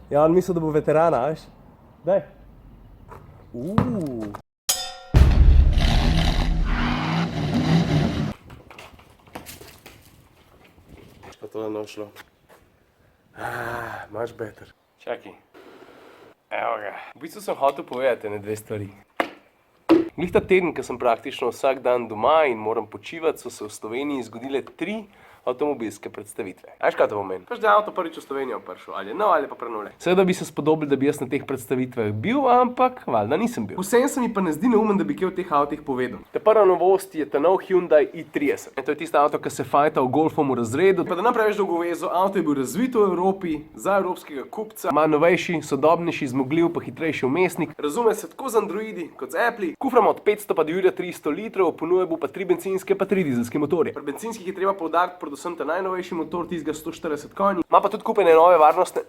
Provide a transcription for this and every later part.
Ja, on misli, da bo veterana, veš? Daj. Pa to ne šlo. Much better. Čakaj. Evo ga. V bistvu sem hotel povedati ene dve stvari. Glih ta teden, ko sem praktično vsak dan doma in moram počivati, so se v Sloveniji zgodile 3 avtomobilske predstavitve. A veš, kaj to pomeni? Pač da je avto prvič v Slovenijo prišel, ali je nov ali pa prenove. Seveda bi se spodobili, da bi jaz na teh predstavitvah bil, ampak valjda nisem bil. Vsem se mi pa ne zdi neumen, da bi kaj o teh avtih povedal. Ta prva novost je ta nov Hyundai i30. To je tisto avto, ki se fajta v Golfom v razredu. Pa da nam preveč dolgo vezo, avto je bil razvit v Evropi, za evropskega kupca. Ima novejši, sodobnejši, zmogljiv pa hitrejši vmesnik. Razume se tako z Androidi kot z Appli. Kuframa od 500 pa do 300 litrov, ponuje bo pa 3 bencinske pa 3 dizelske motorje. Pri bencinskih je treba poudariti predvsem ta najnovejši motor, tistega 140 konj. Ima pa tudi kupene nove varnostne...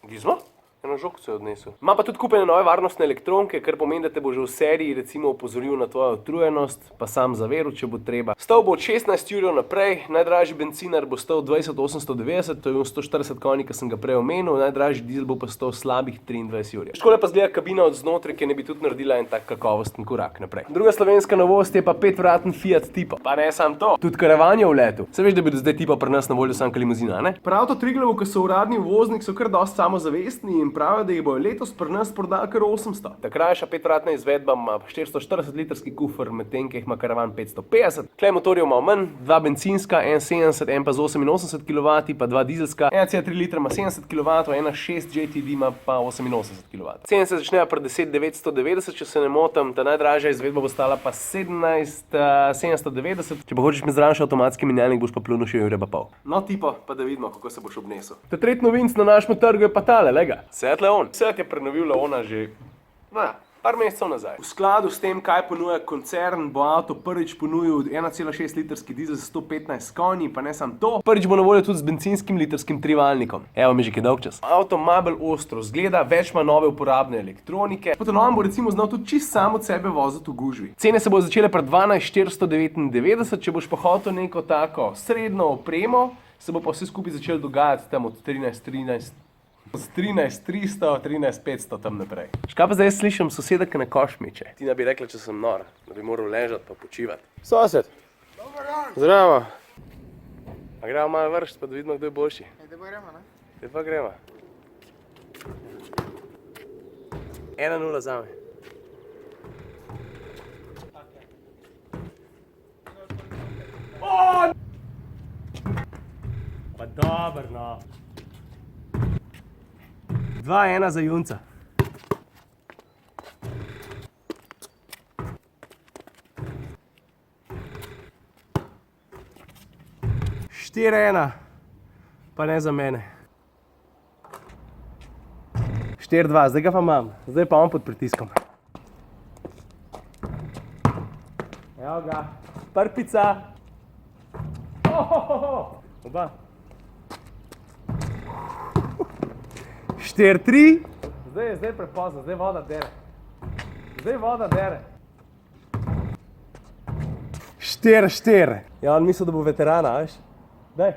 Gizmo? Eno žogco je odnesel. Ima pa tudi kupene nove varnostne elektronke, kar pomeni, da te bo že v seriji recimo opozoril na tvojo utrujenost, pa sam zaveril, če bo treba. Stal bo od 16 jurjev naprej, najdražji bencinar bo stal 20,890, to je 140 konj, ki sem ga prej omenil, najdražji dizel bo pa stal slabih 23 jurjev. Škoda pa zgleda kabina od znotraj, ki ne bi tudi naredila en tak kakovosten korak naprej. Druga slovenska novost je pa 5-vraten Fiat Tipo. Pa ne sam to, tudi karavan je v letu. Se veš, da bi do zdaj Tipo pri nas na voljo sam limuzina, ne? Prav to Triglavu, ko so uradni uvoznik, so kar dosti samozavestni in pravijo, da jih bojo letos pri nas prodali kar 800. Ta krajša 5-vratna izvedba ima 440 litrski kufer, medtem ko jih ima karavan 550. Klej motorjev malo manj, 2 bencinska, en 70, en pa z 88 kW, pa 2 dizelska, 1,3 litra ima 70 kW, ena 6 JTD ima pa 88 kW. Cene se začnejo pri 10,990, če se ne motim, ta najdražja izvedba bo stala pa 17,790. Če pa hočeš mi zraven še avtomatski menjalnik, boš pa plunil še jurja pa pol. No, Tipo, pa da vidimo, kako se boš obnesel. Ta tretji novinc na našem trgu je pa tale, lega. Seat Leon. Seat je prenovil Leona že par mesecev nazaj. V skladu s tem, kaj ponuja koncern, bo avto prvič ponudil 1,6 litrski dizel z 115 konji, pa ne samo to. Prvič bo na voljo tudi z bencinskim litrskim trivaljnikom. Evo mi že kaj dolg čas. Avto ima bolj ostro zgleda, več ima nove uporabne elektronike. Po novem bo recimo znal tudi čist sam od sebe voziti v gužvi. Cene se bodo začele pri 12,499, če boš pa hotel neko tako srednjo opremo, se bo pa vse skupaj začelo dogajati tam od 13,300, 13,500 tam naprej. Škaj pa zdaj slišim soseda, ki na koš meče. Tina bi rekla, če sem nor, da bi moral ležati pa počivati. Sosed! Dobar dan! Zdravo! A gremo malo vršt, pa da vidimo, kdo je boljši. Ej, da pa gremo, ne? Ej, pa gremo. 1-0 zame. Pa dober, no. 2-1 za Junca. Štiri-ena, pa ne za mene. 4-2, zdaj ga pa imam, zdaj pa on pod pritiskom. Evo ga, prpica. Oba. 4-3. Zdaj je prepozno, zdaj voda dere. Zdaj voda dere. 4-4. Ja, on misli, da bo veterana, veš? Daj.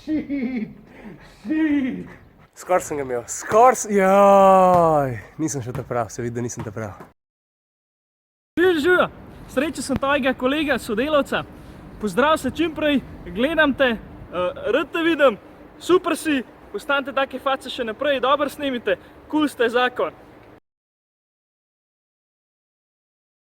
Shit. Skor sem ga imel, jaj. Nisem še ta prav, se vidi, da nisem ta prav. Živijo, srečo sem tvojega kolega, sodelavca. Pozdrav se čimprej, gledam te, rad te vidim, super si, ostanite take face še naprej, dobro snimite, kul ste zakon.